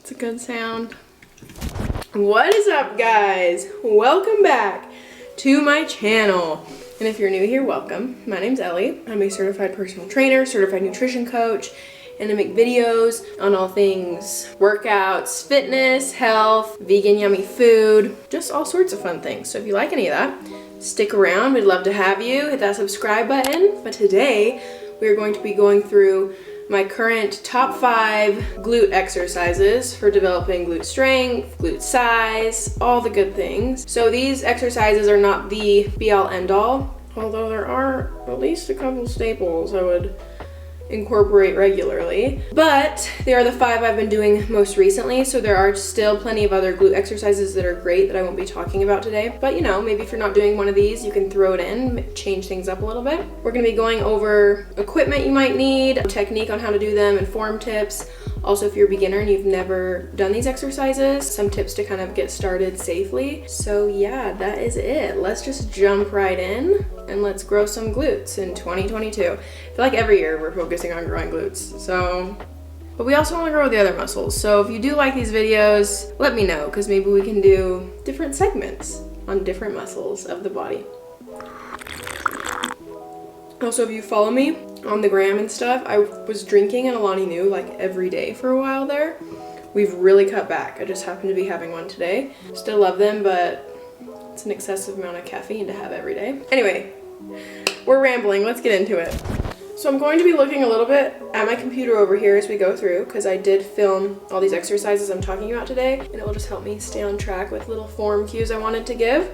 It's a good sound. What is up, guys? Welcome back to my channel. And if you're new here, welcome. My name's Ellie. I'm a certified personal trainer, certified nutrition coach, and I make videos on all things workouts, fitness, health, vegan yummy food, just all sorts of fun things. So if you like any of that, stick around. We'd love to have you. Hit that subscribe button. But today, we're going to be going through my current top 5 glute exercises for developing glute strength, glute size, all the good things. So these exercises are not the be-all end-all, although there are at least a couple staples I would incorporate regularly, but they are the 5 I've been doing most recently. So there are still plenty of other glute exercises that are great that I won't be talking about today, but you know, maybe if you're not doing one of these, you can throw it in, change things up a little bit. We're going to be going over equipment you might need, technique on how to do them, and form tips. Also, if you're a beginner and you've never done these exercises, some tips to kind of get started safely. So yeah, that is it. Let's just jump right in and let's grow some glutes in 2022. I feel like every year we're focusing on growing glutes. But we also want to grow the other muscles. So if you do like these videos, let me know, because maybe we can do different segments on different muscles of the body. Also, if you follow me on the gram and stuff, I was drinking an Alani Nu like every day for a while there. We've really cut back. I just happened to be having one today. Still love them, but it's an excessive amount of caffeine to have every day. Anyway, we're rambling. Let's get into it. So I'm going to be looking a little bit at my computer over here as we go through, because I did film all these exercises I'm talking about today, and it will just help me stay on track with little form cues I wanted to give.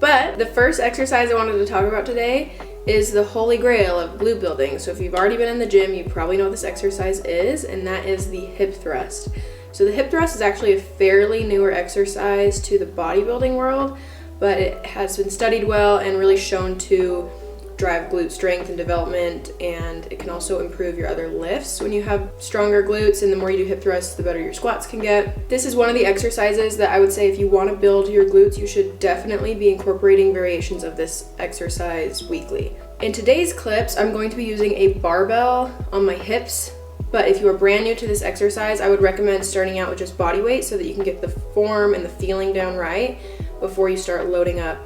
But the first exercise I wanted to talk about today is the holy grail of glute building. So if you've already been in the gym, you probably know what this exercise is, and that is the hip thrust. So the hip thrust is actually a fairly newer exercise to the bodybuilding world, but it has been studied well and really shown to drive glute strength and development, and it can also improve your other lifts when you have stronger glutes, and the more you do hip thrusts, the better your squats can get. This is one of the exercises that I would say if you want to build your glutes, you should definitely be incorporating variations of this exercise weekly. In today's clips, I'm going to be using a barbell on my hips, but if you are brand new to this exercise, I would recommend starting out with just body weight so that you can get the form and the feeling down right before you start loading up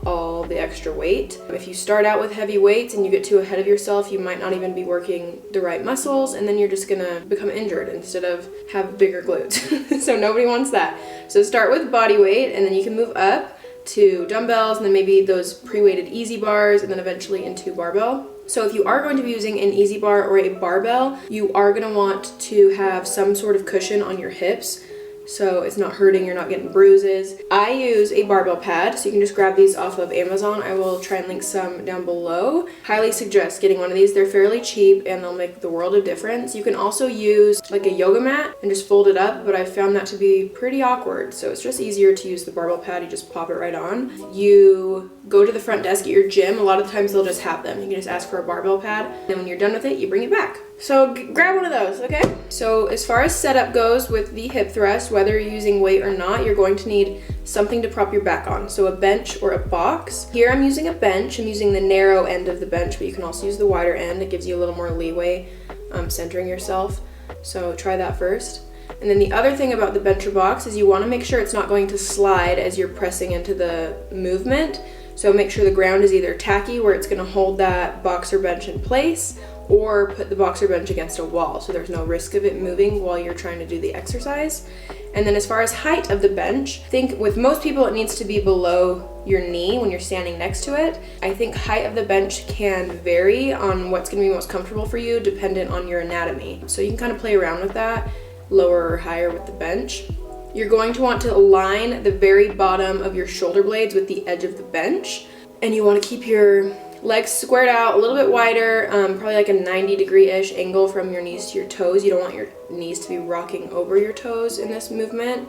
all the extra weight. If you start out with heavy weights and you get too ahead of yourself, you might not even be working the right muscles, and then you're just gonna become injured instead of have bigger glutes. So nobody wants that. So start with body weight, and then you can move up to dumbbells, and then maybe those pre-weighted easy bars, and then eventually into barbell. So if you are going to be using an easy bar or a barbell, you are gonna want to have some sort of cushion on your hips, so it's not hurting, you're not getting bruises. I use a barbell pad, so you can just grab these off of Amazon. I will try and link some down below. Highly suggest getting one of these. They're fairly cheap and they'll make the world of difference. You can also use like a yoga mat and just fold it up, but I found that to be pretty awkward. So it's just easier to use the barbell pad. You just pop it right on. You go to the front desk at your gym. A lot of the times they'll just have them. You can just ask for a barbell pad, and then when you're done with it, you bring it back. So grab one of those, okay? So as far as setup goes with the hip thrust, whether you're using weight or not, you're going to need something to prop your back on. So a bench or a box. Here I'm using a bench. I'm using the narrow end of the bench, but you can also use the wider end. It gives you a little more leeway centering yourself. So try that first. And then the other thing about the bench or box is you want to make sure it's not going to slide as you're pressing into the movement. So make sure the ground is either tacky, where it's going to hold that box or bench in place, or put the box or bench against a wall so there's no risk of it moving while you're trying to do the exercise. And then as far as height of the bench, I think with most people it needs to be below your knee when you're standing next to it. I think height of the bench can vary on what's going to be most comfortable for you dependent on your anatomy. So you can kind of play around with that, lower or higher with the bench. You're going to want to align the very bottom of your shoulder blades with the edge of the bench, and you want to keep your legs squared out a little bit wider, probably like a 90-degree-ish angle from your knees to your toes. You don't want your knees to be rocking over your toes in this movement.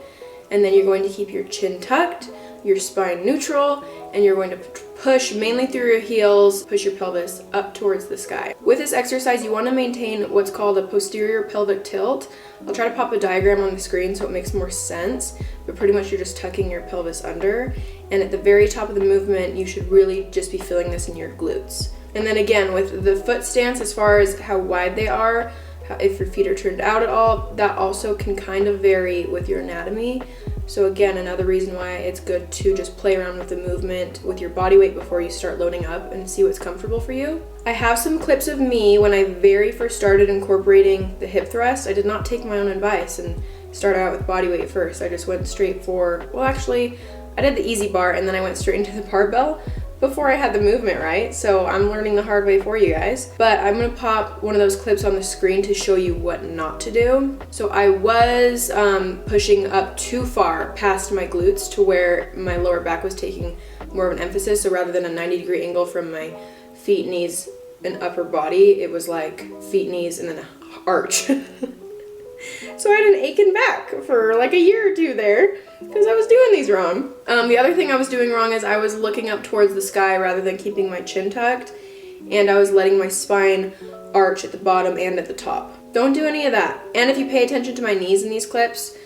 And then you're going to keep your chin tucked, your spine neutral, and you're going to push mainly through your heels, push your pelvis up towards the sky. With this exercise, you want to maintain what's called a posterior pelvic tilt. I'll try to pop a diagram on the screen so it makes more sense, but pretty much you're just tucking your pelvis under. And at the very top of the movement, you should really just be feeling this in your glutes. And then again, with the foot stance, as far as how wide they are, if your feet are turned out at all. That also can kind of vary with your anatomy. So again, another reason why it's good to just play around with the movement with your body weight before you start loading up and see what's comfortable for you. I have some clips of me when I very first started incorporating the hip thrust. I did not take my own advice and start out with body weight first. I just went straight for, well actually, I did the easy bar and then I went straight into the barbell before I had the movement right. So I'm learning the hard way for you guys. But I'm gonna pop one of those clips on the screen to show you what not to do. So I was pushing up too far past my glutes to where my lower back was taking more of an emphasis. So rather than a 90-degree angle from my feet, knees, and upper body, it was like feet, knees, and then an arch. So I had an aching back for like a year or two there because I was doing these wrong. The other thing I was doing wrong is I was looking up towards the sky rather than keeping my chin tucked, and I was letting my spine arch at the bottom and at the top. Don't do any of that. And if you pay attention to my knees in these clips,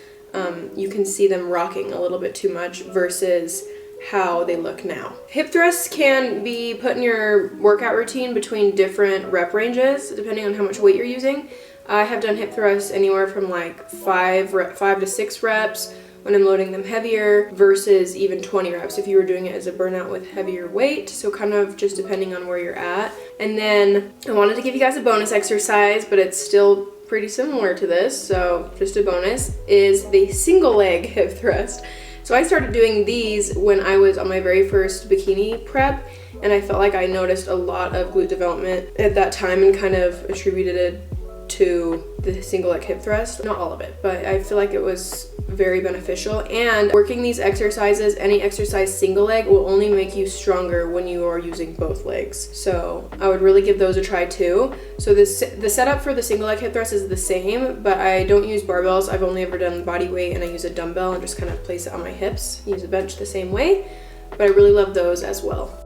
you can see them rocking a little bit too much versus how they look now. Hip thrusts can be put in your workout routine between different rep ranges depending on how much weight you're using. I have done hip thrusts anywhere from like 5 to 6 reps when I'm loading them heavier versus even 20 reps if you were doing it as a burnout with heavier weight. So kind of just depending on where you're at. And then I wanted to give you guys a bonus exercise, but it's still pretty similar to this, so just a bonus, is the single leg hip thrust. So I started doing these when I was on my very first bikini prep, and I felt like I noticed a lot of glute development at that time and kind of attributed it to the single leg hip thrust. Not all of it, but I feel like it was very beneficial. And working these exercises, any exercise single leg, will only make you stronger when you are using both legs. So I would really give those a try too. So the setup for the single leg hip thrust is the same, but I don't use barbells. I've only ever done body weight, and I use a dumbbell and just kind of place it on my hips. Use a bench the same way, but I really love those as well.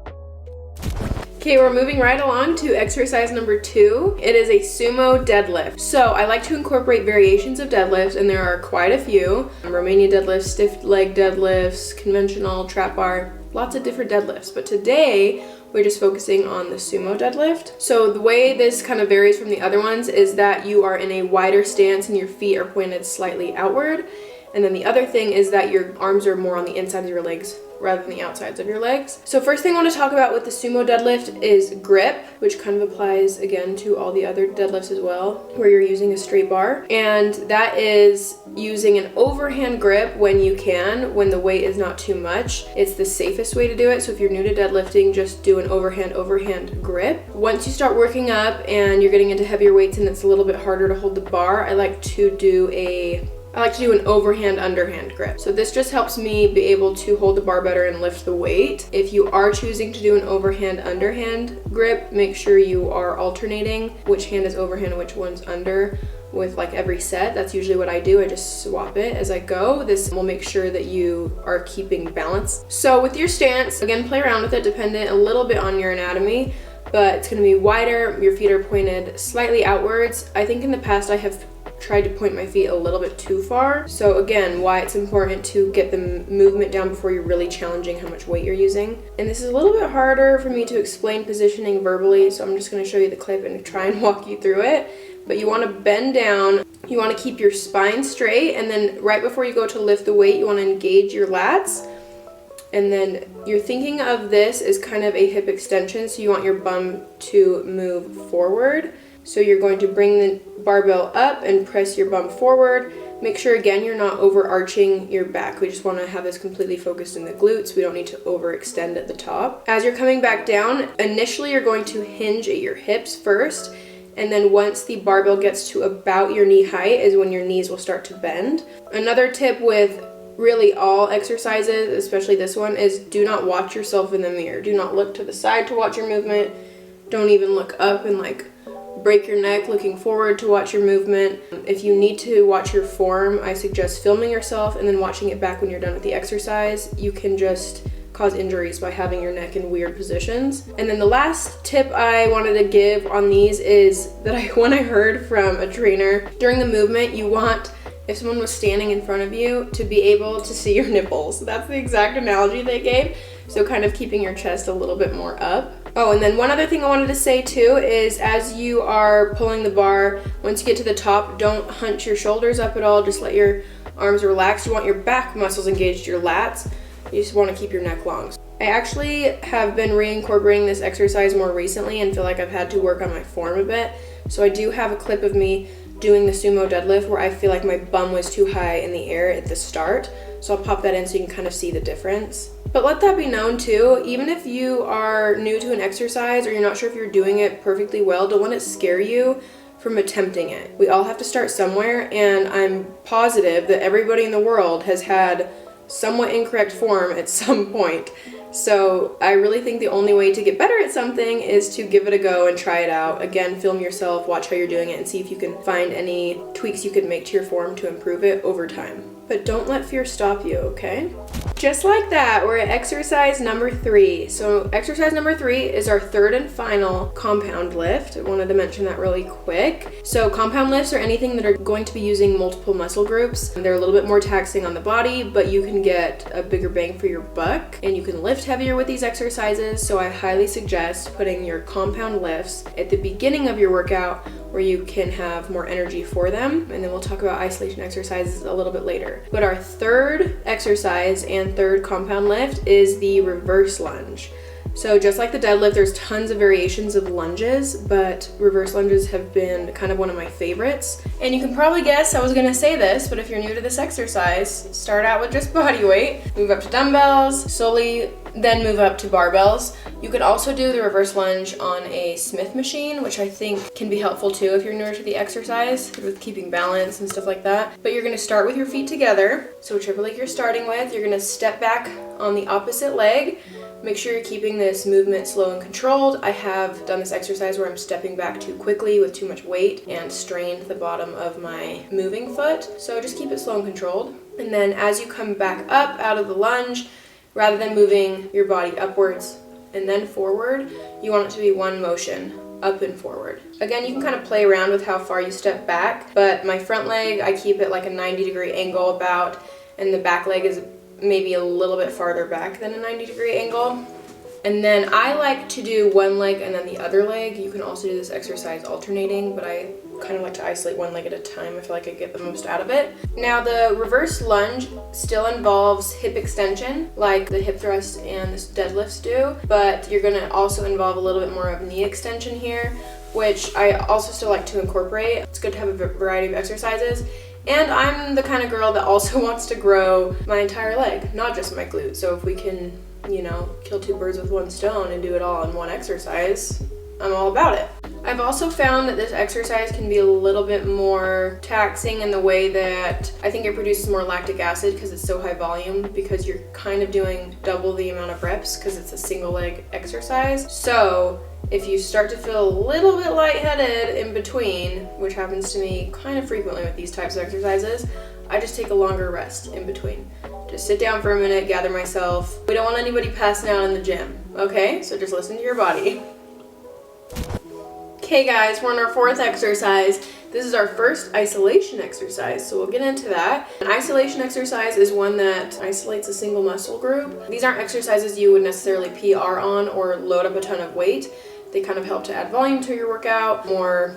Okay, we're moving right along to exercise number 2. It is a sumo deadlift. So I like to incorporate variations of deadlifts, and there are quite a few. Romanian deadlifts, stiff leg deadlifts, conventional, trap bar, lots of different deadlifts. But today, we're just focusing on the sumo deadlift. So the way this kind of varies from the other ones is that you are in a wider stance and your feet are pointed slightly outward. And then the other thing is that your arms are more on the inside of your legs rather than the outsides of your legs. So first thing I want to talk about with the sumo deadlift is grip, which kind of applies again to all the other deadlifts as well, where you're using a straight bar. And that is using an overhand grip when you can, when the weight is not too much. It's the safest way to do it. So if you're new to deadlifting, just do an overhand grip. Once you start working up and you're getting into heavier weights and it's a little bit harder to hold the bar, I like to do an overhand underhand grip. So this just helps me be able to hold the bar better and lift the weight. If you are choosing to do an overhand underhand grip, make sure you are alternating which hand is overhand and which one's under with like every set. That's usually what I do. I just swap it as I go. This will make sure that you are keeping balance. So with your stance, again, play around with it, dependent a little bit on your anatomy, but it's gonna be wider. Your feet are pointed slightly outwards. I think in the past I have tried to point my feet a little bit too far. So again, why it's important to get the movement down before you're really challenging how much weight you're using. And this is a little bit harder for me to explain positioning verbally, so I'm just going to show you the clip and try and walk you through it. But you want to bend down, you want to keep your spine straight, and then right before you go to lift the weight, you want to engage your lats. And then you're thinking of this as kind of a hip extension, so you want your bum to move forward. So you're going to bring the barbell up and press your bum forward. Make sure again you're not overarching your back. We just want to have this completely focused in the glutes. We don't need to overextend at the top. As you're coming back down, initially you're going to hinge at your hips first, and then once the barbell gets to about your knee height is when your knees will start to bend. Another tip with really all exercises, especially this one, is do not watch yourself in the mirror. Do not look to the side to watch your movement. Don't even look up and like break your neck looking forward to watch your movement. If you need to watch your form, I suggest filming yourself and then watching it back when you're done with the exercise. You can just cause injuries by having your neck in weird positions. And then the last tip I wanted to give on these is that when I heard from a trainer, during the movement you want, if someone was standing in front of you, to be able to see your nipples. That's the exact analogy they gave. So kind of keeping your chest a little bit more up. Oh, and then one other thing I wanted to say too is as you are pulling the bar, once you get to the top, don't hunch your shoulders up at all. Just let your arms relax. You want your back muscles engaged, your lats. You just want to keep your neck long. I actually have been reincorporating this exercise more recently and feel like I've had to work on my form a bit. So I do have a clip of me doing the sumo deadlift where I feel like my bum was too high in the air at the start. So I'll pop that in so you can kind of see the difference. But let that be known too, even if you are new to an exercise or you're not sure if you're doing it perfectly well, don't let it scare you from attempting it. We all have to start somewhere, and I'm positive that everybody in the world has had somewhat incorrect form at some point. So I really think the only way to get better at something is to give it a go and try it out. Again, film yourself, watch how you're doing it, and see if you can find any tweaks you can make to your form to improve it over time. But don't let fear stop you, okay? Just like that, we're at exercise number 3. So exercise number 3 is our third and final compound lift. I wanted to mention that really quick. So compound lifts are anything that are going to be using multiple muscle groups. They're a little bit more taxing on the body, but you can get a bigger bang for your buck, and you can lift heavier with these exercises. So I highly suggest putting your compound lifts at the beginning of your workout where you can have more energy for them. And then we'll talk about isolation exercises a little bit later. But our third exercise and third compound lift is the reverse lunge. So just like the deadlift, there's tons of variations of lunges, but reverse lunges have been kind of one of my favorites. And you can probably guess I was gonna say this, but if you're new to this exercise, start out with just body weight, move up to dumbbells, slowly then move up to barbells. You could also do the reverse lunge on a Smith machine, which I think can be helpful too if you're newer to the exercise with keeping balance and stuff like that. But you're gonna start with your feet together. So whichever leg you're starting with, you're gonna step back on the opposite leg. Make sure you're keeping this movement slow and controlled. I have done this exercise where I'm stepping back too quickly with too much weight and strained the bottom of my moving foot. So just keep it slow and controlled. And then as you come back up out of the lunge, rather than moving your body upwards and then forward, you want it to be one motion, up and forward. Again, you can kind of play around with how far you step back, but my front leg, I keep it like a 90-degree angle about, and the back leg is maybe a little bit farther back than a 90-degree angle. And then I like to do one leg and then the other leg. You can also do this exercise alternating, but I kind of like to isolate one leg at a time. I feel like I get the most out of it. Now the reverse lunge still involves hip extension like the hip thrust and the deadlifts do, but you're gonna also involve a little bit more of knee extension here, which I also still like to incorporate. It's good to have a variety of exercises. And I'm the kind of girl that also wants to grow my entire leg, not just my glute. So if we can, you know, kill two birds with one stone and do it all in one exercise, I'm all about it. I've also found that this exercise can be a little bit more taxing in the way that I think it produces more lactic acid because it's so high volume, because you're kind of doing double the amount of reps because it's a single leg exercise. So if you start to feel a little bit lightheaded in between, which happens to me kind of frequently with these types of exercises, I just take a longer rest in between. Just sit down for a minute, gather myself. We don't want anybody passing out in the gym, okay? So just listen to your body. Okay guys, we're on our fourth exercise. This is our first isolation exercise, so we'll get into that. An isolation exercise is one that isolates a single muscle group. These aren't exercises you would necessarily PR on or load up a ton of weight. They kind of help to add volume to your workout, more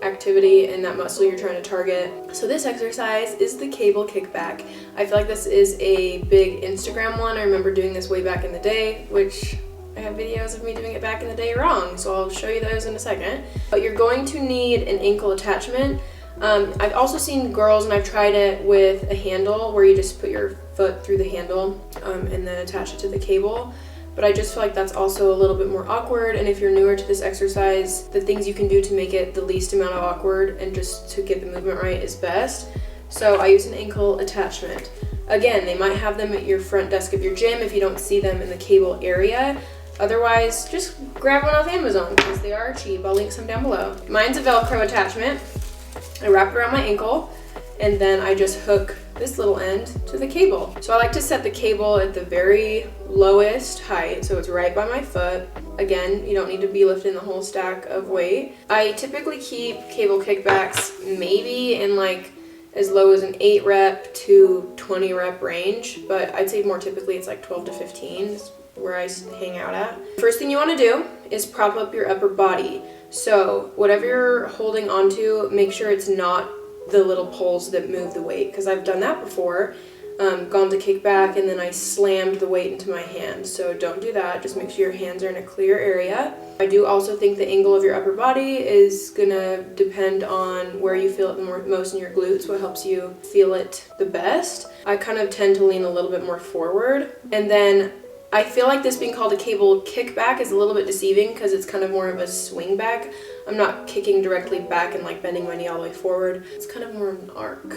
activity in that muscle you're trying to target. So this exercise is the cable kickback. I feel like this is a big Instagram one. I remember doing this way back in the day, which I have videos of me doing it back in the day wrong, so I'll show you those in a second. But you're going to need an ankle attachment. I've also seen girls, and I've tried it with a handle where you just put your foot through the handle and then attach it to the cable. But I just feel like that's also a little bit more awkward, and if you're newer to this exercise, the things you can do to make it the least amount of awkward and just to get the movement right is best. So I use an ankle attachment. Again, they might have them at your front desk of your gym if you don't see them in the cable area. Otherwise, just grab one off Amazon because they are cheap. I'll link some down below. Mine's a Velcro attachment. I wrap it around my ankle, and then I just hook this little end to the cable. So I like to set the cable at the very lowest height, so it's right by my foot. Again, you don't need to be lifting the whole stack of weight. I typically keep cable kickbacks maybe in like as low as an 8 rep to 20 rep range, but I'd say more typically it's like 12 to 15 is where I hang out at. First thing you want to do is prop up your upper body. So whatever you're holding onto, make sure it's not the little poles that move the weight, because I've done that before. Gone to kickback and then I slammed the weight into my hand. So don't do that. Just make sure your hands are in a clear area. I do also think the angle of your upper body is gonna depend on where you feel it the most in your glutes, what helps you feel it the best. I kind of tend to lean a little bit more forward. And then I feel like this being called a cable kickback is a little bit deceiving because it's kind of more of a swing back. I'm not kicking directly back and like bending my knee all the way forward. It's kind of more of an arc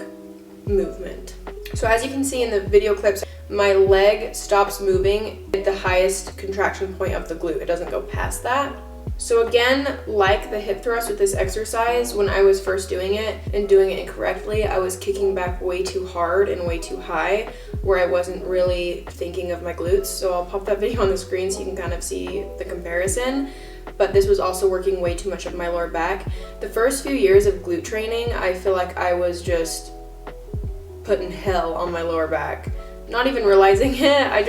movement. So as you can see in the video clips, my leg stops moving at the highest contraction point of the glute. It doesn't go past that. So again, like the hip thrust with this exercise, when I was first doing it and doing it incorrectly, I was kicking back way too hard and way too high, where I wasn't really thinking of my glutes. So I'll pop that video on the screen so you can kind of see the comparison. But this was also working way too much of my lower back. The first few years of glute training, I feel like I was just putting hell on my lower back. Not even realizing it,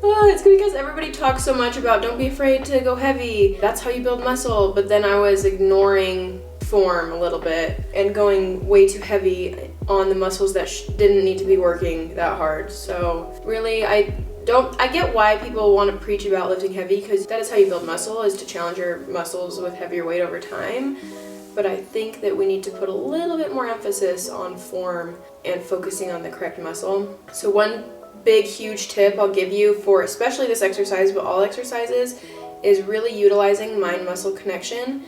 it's because everybody talks so much about don't be afraid to go heavy. That's how you build muscle. But then I was ignoring form a little bit and going way too heavy on the muscles that didn't need to be working that hard. So really, I get why people want to preach about lifting heavy, because that is how you build muscle, is to challenge your muscles with heavier weight over time. But I think that we need to put a little bit more emphasis on form and focusing on the correct muscle. So one big, huge tip I'll give you for especially this exercise, but all exercises, is really utilizing mind-muscle connection.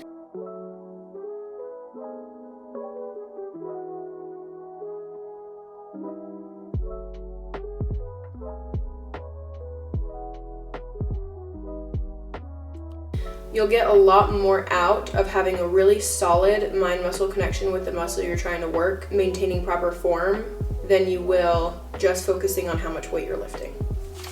You'll get a lot more out of having a really solid mind-muscle connection with the muscle you're trying to work, maintaining proper form, than you will just focusing on how much weight you're lifting.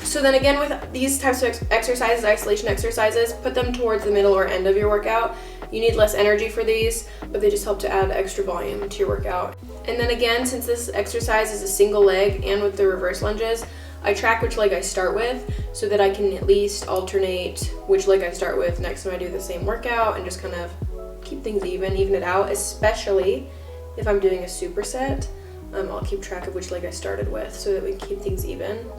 So then again, with these types of exercises, isolation exercises, put them towards the middle or end of your workout. You need less energy for these, but they just help to add extra volume to your workout. And then again, since this exercise is a single leg and with the reverse lunges, I track which leg I start with so that I can at least alternate which leg I start with next time I do the same workout and just kind of keep things even it out, especially if I'm doing a superset. I'll keep track of which leg I started with so that we can keep things even.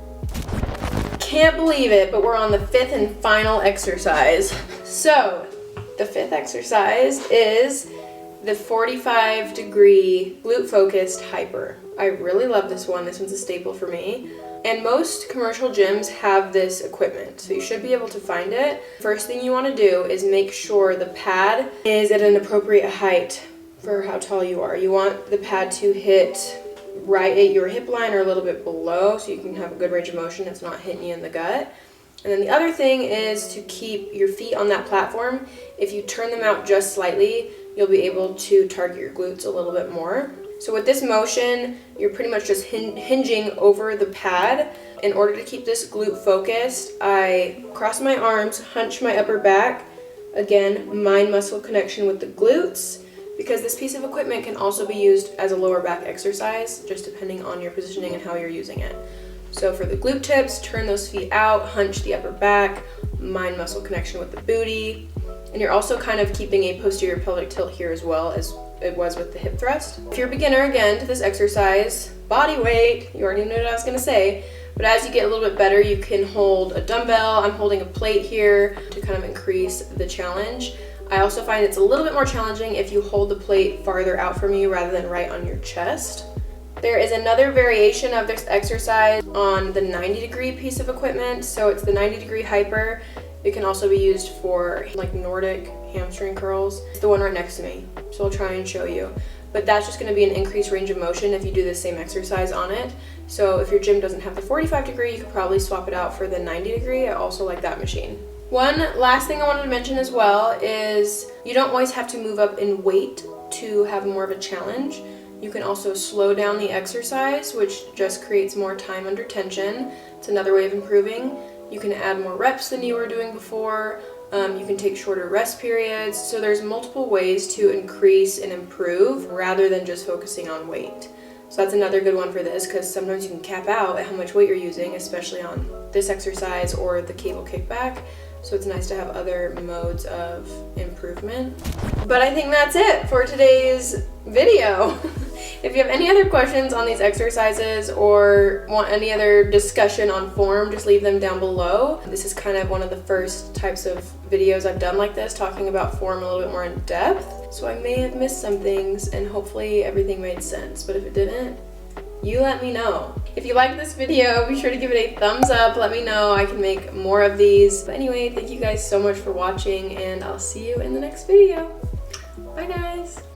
Can't believe it, but we're on the 5th and final exercise. So the 5th exercise is the 45-degree glute focused hyper. I really love this one. This one's a staple for me. And most commercial gyms have this equipment, so you should be able to find it. First thing you want to do is make sure the pad is at an appropriate height for how tall you are. You want the pad to hit right at your hip line or a little bit below so you can have a good range of motion. It's not hitting you in the gut. And then the other thing is to keep your feet on that platform. If you turn them out just slightly, you'll be able to target your glutes a little bit more. So with this motion, you're pretty much just hinging over the pad. In order to keep this glute focused, I cross my arms, hunch my upper back. Again, mind-muscle connection with the glutes, because this piece of equipment can also be used as a lower back exercise, just depending on your positioning and how you're using it. So for the glute tips, turn those feet out, hunch the upper back, mind-muscle connection with the booty. And you're also kind of keeping a posterior pelvic tilt here as well as it was with the hip thrust. If you're a beginner, again, to this exercise, body weight, you already knew what I was gonna say, but as you get a little bit better, you can hold a dumbbell. I'm holding a plate here to kind of increase the challenge. I also find it's a little bit more challenging if you hold the plate farther out from you rather than right on your chest. There is another variation of this exercise on the 90-degree piece of equipment. So it's the 90-degree hyper. It can also be used for like Nordic hamstring curls. It's the one right next to me, so I'll try and show you. But that's just gonna be an increased range of motion if you do the same exercise on it. So if your gym doesn't have the 45-degree, you could probably swap it out for the 90-degree. I also like that machine. One last thing I wanted to mention as well is you don't always have to move up in weight to have more of a challenge. You can also slow down the exercise, which just creates more time under tension. It's another way of improving. You can add more reps than you were doing before. You can take shorter rest periods. So there's multiple ways to increase and improve rather than just focusing on weight. So that's another good one for this, because sometimes you can cap out at how much weight you're using, especially on this exercise or the cable kickback. So it's nice to have other modes of improvement. But I think that's it for today's video. If you have any other questions on these exercises or want any other discussion on form, just leave them down below. This is kind of one of the first types of videos I've done like this, talking about form a little bit more in depth. So I may have missed some things, and hopefully everything made sense. But if it didn't, you let me know. If you like this video, be sure to give it a thumbs up. Let me know. I can make more of these. But anyway, thank you guys so much for watching, and I'll see you in the next video. Bye, guys.